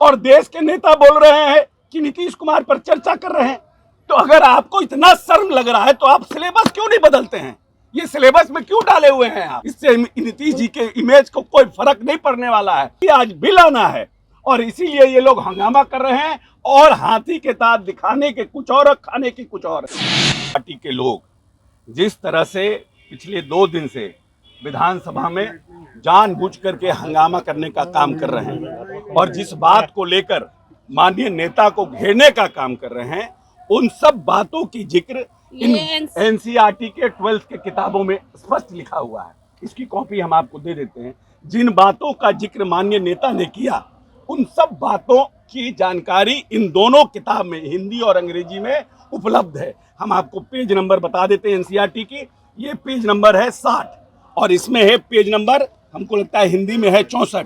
और देश के नेता बोल रहे हैं कि नीतीश कुमार पर चर्चा कर रहे हैं। तो अगर आपको इतना शर्म लग रहा है तो आप सिलेबस क्यों नहीं बदलते हैं? ये सिलेबस में क्यों डाले हुए हैं आप? इससे नीतीश जी के इमेज को कोई फर्क नहीं पड़ने वाला है। ये आज बिल आना है और इसीलिए ये लोग हंगामा कर रहे हैं और हाथी के दांत दिखाने के कुछ और, खाने की कुछ और। पार्टी के लोग जिस तरह से पिछले 2 दिन से विधानसभा में जानबूझ करके हंगामा करने का काम कर रहे हैं और जिस बात को लेकर माननीय नेता को घेरने का काम कर रहे हैं, उन सब बातों की जिक्र इन एनसीईआरटी के 12th के किताबों में स्पष्ट लिखा हुआ है। इसकी कॉपी हम आपको दे देते हैं। जिन बातों का जिक्र माननीय नेता ने किया, उन सब बातों की जानकारी इन दोनों किताब में, हिंदी और अंग्रेजी में उपलब्ध है। हम आपको पेज नंबर बता देते हैं एनसीईआरटी की। ये पेज नंबर है 60 और इसमें है पेज नंबर, हमको लगता है हिंदी में है 64।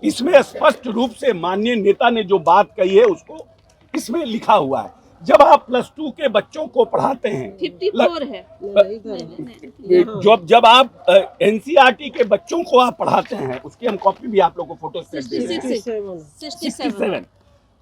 इसमें स्पष्ट रूप से माननीय नेता ने जो बात कही है उसको इसमें लिखा हुआ है। जब आप +2 के बच्चों को पढ़ाते हैं, 54 है। जब आप एनसीईआरटी के बच्चों को आप पढ़ाते हैं, उसकी हम कॉपी भी आप लोगों को फोटो सेट दे रहे हैं। 67।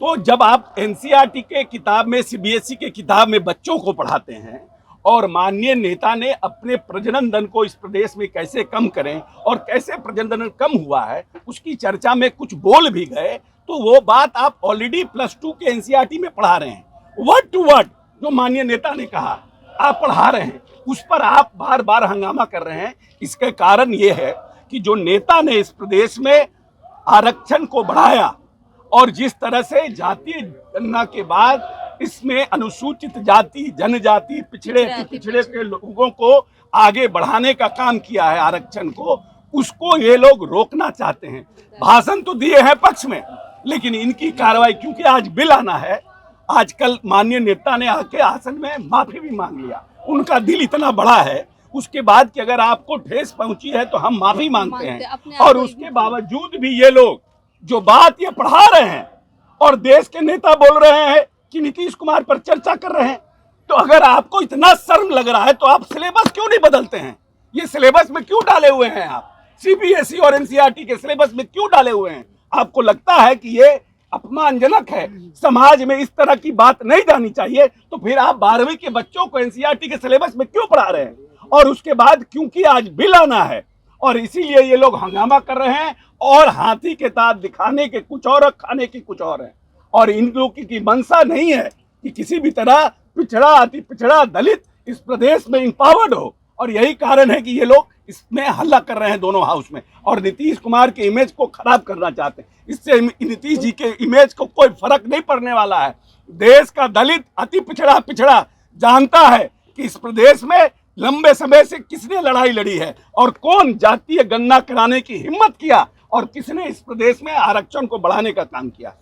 तो जब आप एनसीईआरटी के किताब में, सीबीएसई के किताब में बच्चों को पढ़ाते हैं और माननीय नेता ने अपने प्रजनन दर को इस प्रदेश में कैसे कम करें और कैसे प्रजनन दर कम हुआ है उसकी चर्चा में कुछ बोल भी गए, तो वो बात आप ऑलरेडी +2 के एनसीईआरटी में पढ़ा रहे हैं। वर्ड टू वर्ड जो माननीय नेता ने कहा आप पढ़ा रहे हैं, उस पर आप बार बार हंगामा कर रहे हैं। इसके कारण ये है कि जो नेता ने इस प्रदेश में आरक्षण को बढ़ाया और जिस तरह से जातीय गणना के बाद इसमें अनुसूचित जाति, जनजाति, पिछड़े के लोगों को आगे बढ़ाने का काम किया है आरक्षण को, उसको ये लोग रोकना चाहते हैं। भाषण तो दिए हैं पक्ष में, लेकिन इनकी कार्रवाई, क्योंकि आज बिल आना है, आजकल माननीय नेता ने आके आसन में माफी भी मांग लिया। उनका दिल इतना बड़ा है, उसके बाद कि अगर आपको ठेस पहुंची है तो हम माफी मांगते हैं। और उसके बावजूद भी ये लोग जो बात ये पढ़ा रहे हैं और देश के नेता बोल रहे हैं कि नीतीश कुमार पर चर्चा कर रहे हैं। तो अगर आपको इतना शर्म लग रहा है तो आप सिलेबस क्यों नहीं बदलते हैं? ये सिलेबस में क्यों डाले हुए हैं आप? सीबीएसई और एनसीईआरटी के सिलेबस में क्यों डाले हुए हैं? आपको लगता है कि ये अपमानजनक है, समाज में इस तरह की बात नहीं जानी चाहिए, तो फिर आप 12वीं के बच्चों को एनसीईआरटी के सिलेबस में क्यों पढ़ा रहे हैं? और उसके बाद क्योंकि आज बिल आना है और इसीलिए ये लोग हंगामा कर रहे हैं और हाथी के दांत दिखाने के कुछ और, खाने की कुछ और है। और इन लोगों की मंशा नहीं है कि किसी भी तरह पिछड़ा, अति पिछड़ा, दलित इस प्रदेश में इंपावर्ड हो, और यही कारण है कि ये लोग इसमें हल्ला कर रहे हैं दोनों हाउस में और नीतीश कुमार के इमेज को खराब करना चाहते हैं। इससे नीतीश जी के इमेज को कोई फर्क नहीं पड़ने वाला है। देश का दलित, अति पिछड़ा जानता है कि इस प्रदेश में लंबे समय से किसने लड़ाई लड़ी है और कौन जातीय गणना कराने की हिम्मत किया और किसने इस प्रदेश में आरक्षण को बढ़ाने का काम किया।